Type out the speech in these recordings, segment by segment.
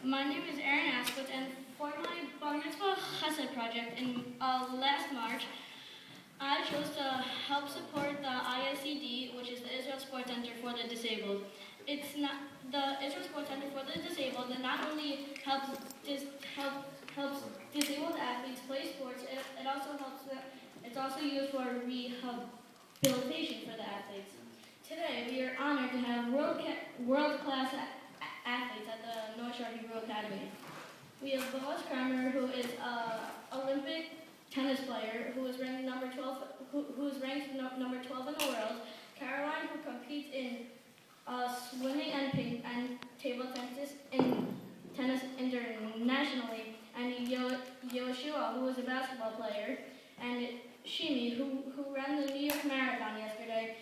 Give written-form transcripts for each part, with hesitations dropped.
My name is Aaron Asquith, and for my Bar Mitzvah Chesed project in last March, I chose to help support the ISCD, which is the Israel Sports Center for the Disabled. It's not the Israel Sports Center for the Disabled that not only helps disabled athletes play sports, it also helps them. It's also used for rehabilitation for the athletes. Today, we are honored to have world-class athletes at the North Shore Hebrew Academy. We have Boaz Kramer, who is an Olympic tennis player who is ranked number 12. Who is ranked number 12 in the world. Caroline, who competes in swimming and table tennis internationally, and Yoshua, who is a basketball player, and Shimi, who ran the New York Marathon yesterday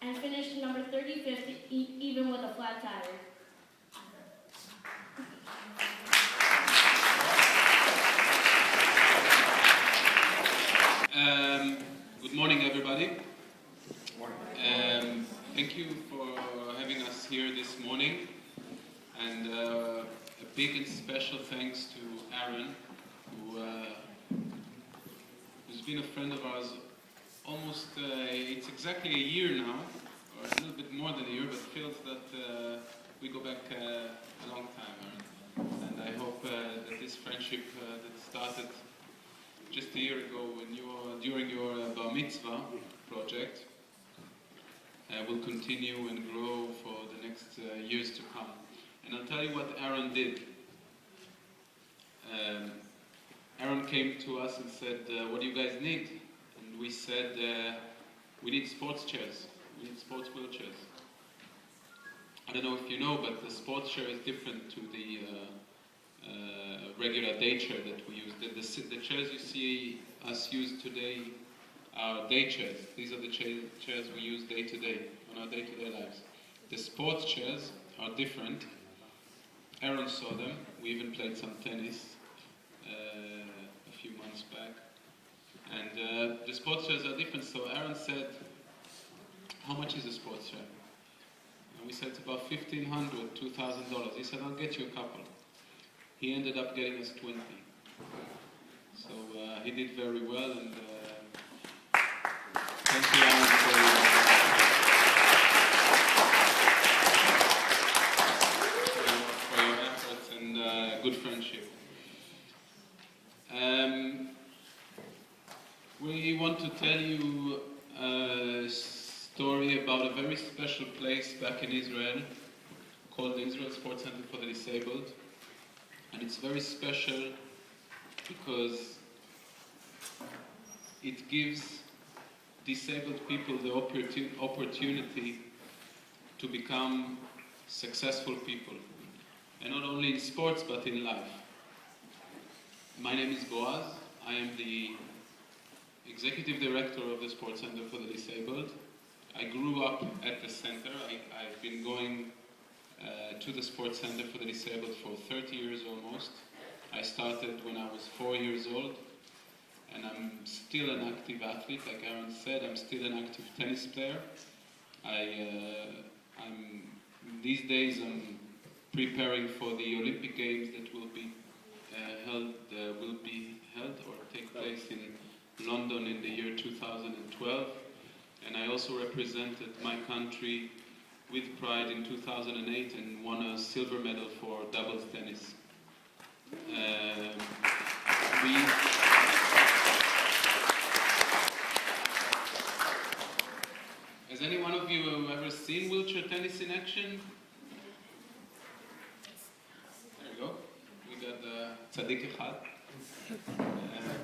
and finished number 35th, even with a flat tire. Good morning, everybody. Thank you for having us here this morning, and a big and special thanks to Aaron, who's been a friend of ours almost, it's exactly a year now, or a little bit more than a year, but feels that we go back a long time, Aaron. And I hope that this friendship that started just a year ago during your Bar Mitzvah project will continue and grow for the next years to come. And I'll tell you what Aaron did. Aaron came to us and said, what do you guys need? And we said, we need sports chairs. We need sports wheelchairs. I don't know if you know, but the sports chair is different to the regular day chair that we use. The chairs you see us use today are day chairs. These are the chairs we use day to day, on our day-to-day lives. The sports chairs are different. Aaron saw them. We even played some tennis a few months back. And the sports chairs are different. So Aaron said, how much is a sports chair? And we said it's about $1,500, $2,000. He said, I'll get you a couple. He ended up getting us 20. So he did very well, and thank you, Aaron, for your efforts and good friendship. We want to tell you a story about a very special place back in Israel called the Israel Sports Center for the Disabled. And it's very special because it gives disabled people the opportunity to become successful people. And not only in sports, but in life. My name is Boaz. I am the Executive Director of the Sports Center for the Disabled. I grew up at the center. I've been going to the Sports Center for the Disabled for 30 years almost. I started when I was 4 years old, and I'm still an active athlete. Like Aaron said, I'm still an active tennis player. These days I'm preparing for the Olympic Games that will be held or take place in London in the year 2012. And I also represented my country with pride in 2008 and won a silver medal for doubles tennis. Has any one of you ever seen wheelchair tennis in action? There you go. We got Tzaddik Echad.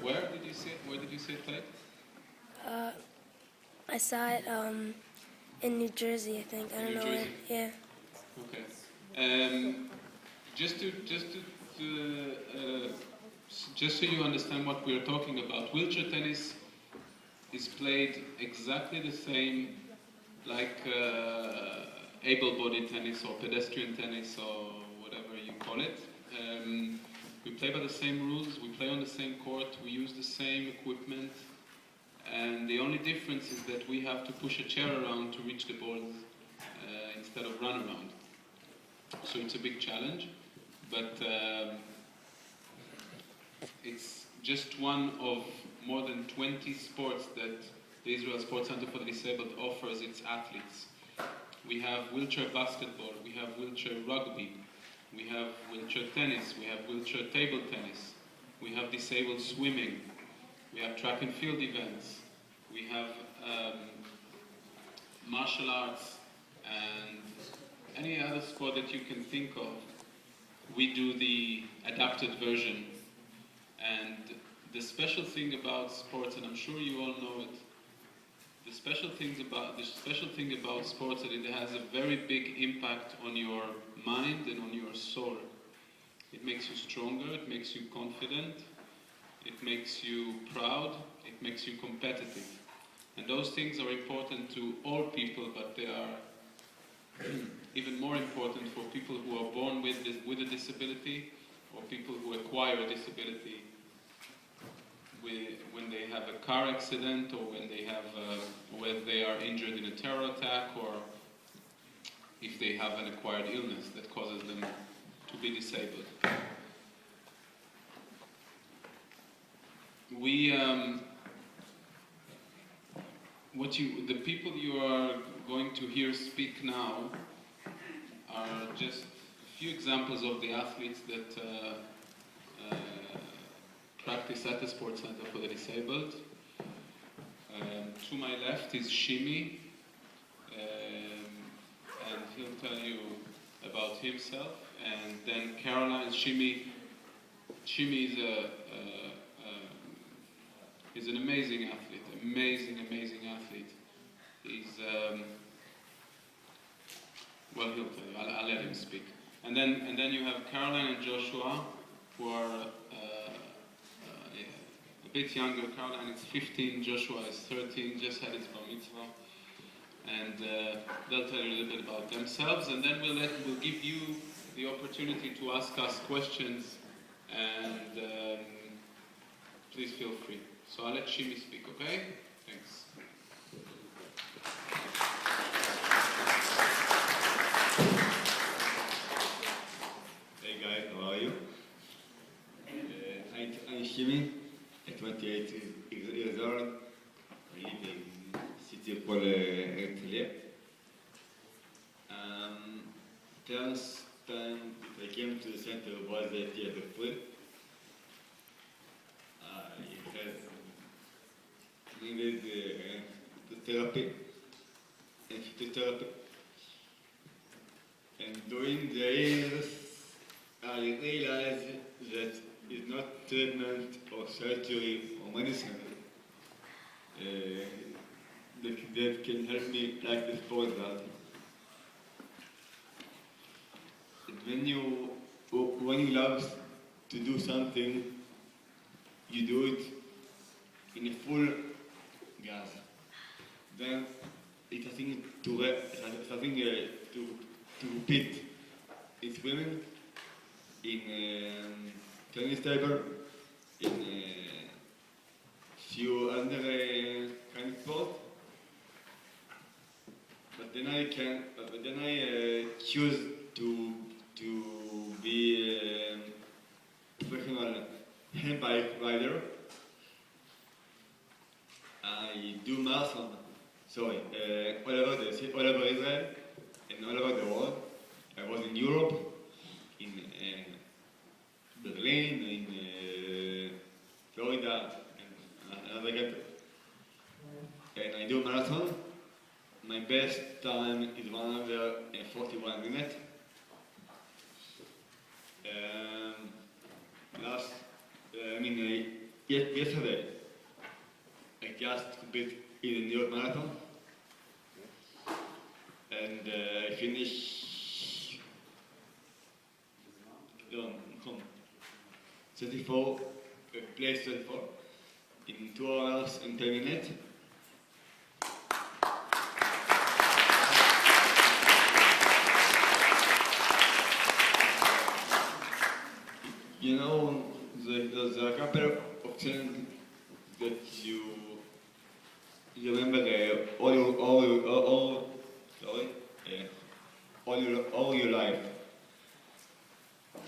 Where did you see it? Where did you see it played? I saw it in New Jersey, I think. I don't know where. Yeah. Okay. Just so you understand what we're talking about, wheelchair tennis is played exactly the same like able-bodied tennis or pedestrian tennis or whatever you call it. We play by the same rules, we play on the same court, we use the same equipment, and the only difference is that we have to push a chair around to reach the ball instead of run around. So it's a big challenge, but it's just one of more than 20 sports that the Israel Sports Center for the Disabled offers its athletes. We have wheelchair basketball, we have wheelchair rugby, we have wheelchair tennis, we have wheelchair table tennis, we have disabled swimming, we have track and field events, we have martial arts, and any other sport that you can think of. We do the adapted version. And the special thing about sports, and I'm sure you all know it, the special thing about sports is that it has a very big impact on your mind and on your soul. It makes you stronger, it makes you confident, it makes you proud, it makes you competitive. And those things are important to all people, but they are even more important for people who are born with a disability, or people who acquire a disability when they have a car accident, or when they are injured in a terror attack, or if they have an acquired illness that causes them to be disabled. The people you are going to hear speak now are just a few examples of the athletes that practice at the Sports Center for the Disabled. To my left is Shimi, and he'll tell you about himself. And then Caroline. Shimi is an amazing athlete, amazing athlete. He's well, he'll tell you. I'll let him speak. And then you have Caroline and Joshua, who are a bit younger. Caroline is 15, Joshua is 13, just had his bar mitzvah. And they'll tell you a little bit about themselves, and then we'll give you the opportunity to ask us questions, and please feel free. So I'll let Shimi speak, okay? Thanks. Hey guys, how are you? I'm Shimi, 28 years old. I live in the city called Herzliya. First time I came to the center was at the end of April. It has needed therapy and physiotherapy. And during the years, I realized that it's not treatment or surgery or medicine that can help me practice sport well. When you love to do something, you do it in a full gas. Then it's something to repeat in swimming, in tennis table, in few other kind of sport. But then I choose to be a professional handbike rider. I do marathon, all over Israel and all over the world. I was in Europe, in Berlin, in Florida, and another country. And I do marathon. My best time is 141 minutes. Yesterday, I just competed in the New York Marathon, and I finished 34, place 34, in 2 hours and 10 minutes. You know, there's a couple of things that you remember all your life.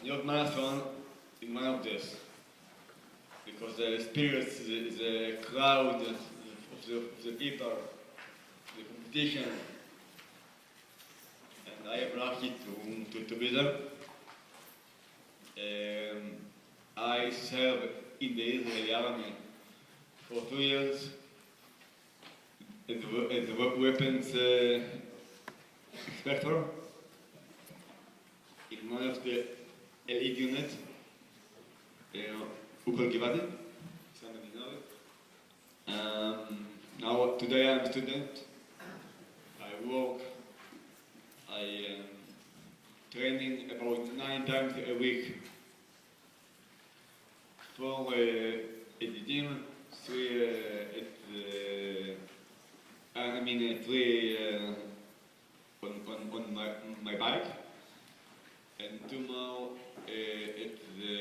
New York Marathon is one of this because the experience, the crowd of the people, the competition, and I am lucky to be there. I served in the Israeli army for 2 years as a weapons inspector in one of the elite units, Ukol Givati, somebody know it. Now, today I'm a student. I work, I am training about 9 times a week for at the gym, 3 on my bike, and 2 more at the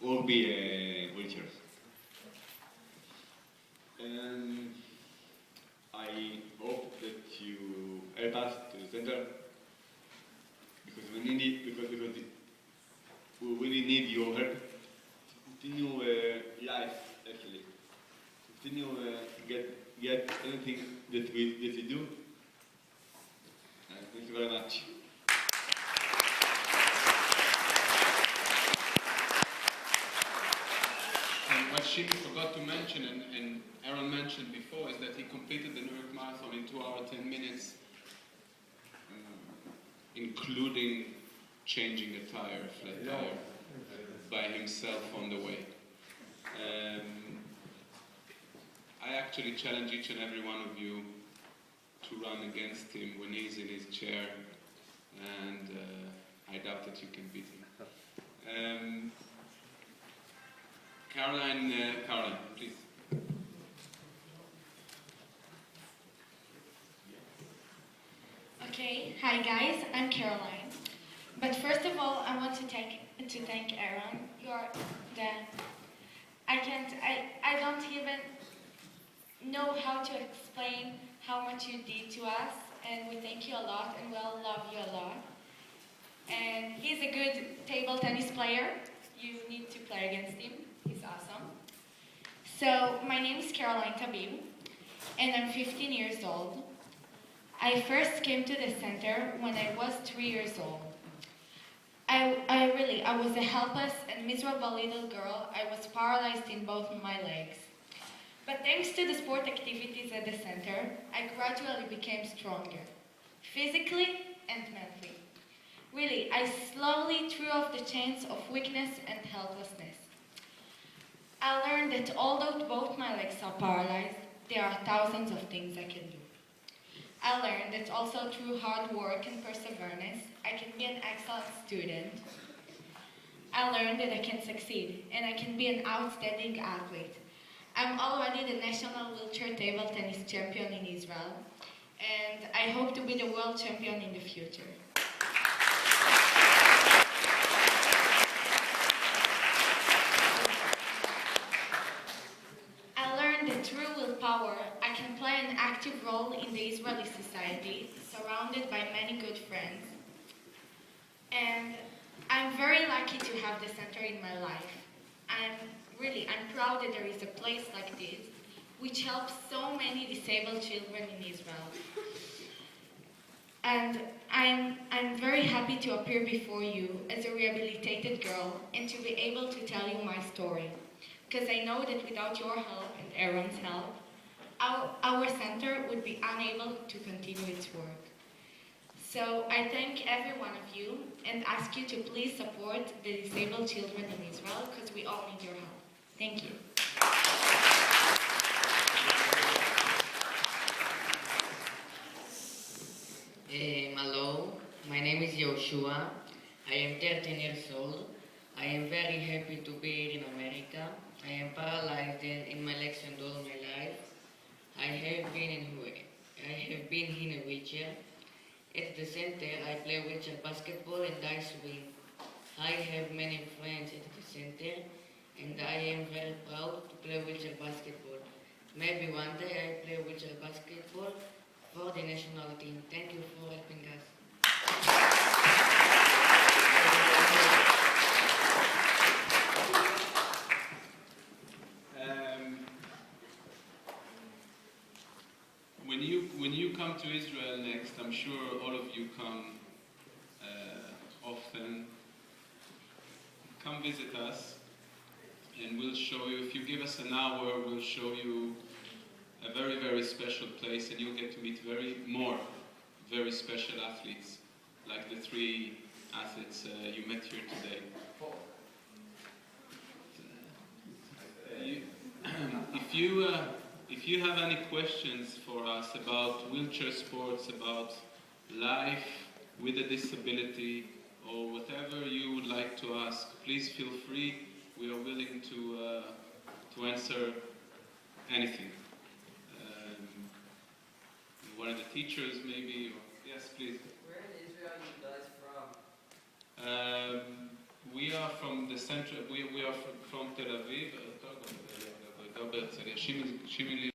Orbi wheelchairs. And I hope that you help us to the center because we need it, because we really need your help to continue life, actually. Continue get anything that we do. Thank you very much. And what Shimi forgot to mention, and Aaron mentioned before, is that he completed the New York Marathon in 2 hours 10 minutes, including changing a tire, a flat tire, by himself on the way. I actually challenge each and every one of you to run against him when he's in his chair, and I doubt that you can beat him. Caroline, please. Okay, hi guys, I'm Caroline. But first of all, I want to thank Aaron. You're the I don't even know how to explain how much you did to us, and we thank you a lot, and we'll love you a lot. And he's a good table tennis player. You need to play against him. He's awesome. So, my name is Caroline Tabib, and I'm 15 years old. I first came to the center when I was 3 years old. I was a helpless and miserable little girl. I was paralyzed in both my legs. But thanks to the sport activities at the center, I gradually became stronger, physically and mentally. Really, I slowly threw off the chains of weakness and helplessness. I learned that although both my legs are paralyzed, there are thousands of things I can do. I learned that also through hard work and perseverance, I can be an excellent student. I learned that I can succeed, and I can be an outstanding athlete. I'm already the national wheelchair table tennis champion in Israel, and I hope to be the world champion in the future. I learned that through willpower, I can play an active role in the Israeli society, surrounded by many good friends. And I'm very lucky to have the center in my life. I'm proud that there is a place like this, which helps so many disabled children in Israel. And I'm very happy to appear before you as a rehabilitated girl and to be able to tell you my story. Because I know that without your help and Aaron's help, our center would be unable to continue its work. So I thank every one of you and ask you to please support the disabled children in Israel because we all need your help. Thank you. Hello, my name is Yoshua. I am 13 years old. I am very happy to be here in America. I am paralyzed in my legs and all my life. I have been in a wheelchair. At the center, I play wheelchair basketball and I swim. I have many friends at the center, and I am very proud to play wheelchair basketball. Maybe one day I play wheelchair basketball for the national team. Thank you for helping us. When you come to Israel next, I'm sure all of you come often. Come visit us, and we'll show you. If you give us an hour, we'll show you a very, very special place, and you'll get to meet more very special athletes, like the 3 athletes you met here today. If you have any questions for us about wheelchair sports, about life with a disability, or whatever you would like to ask, please feel free. We are willing to answer anything. One of the teachers, maybe. Yes, please. Where in Israel are you guys from? We are from the center. We are from Tel Aviv.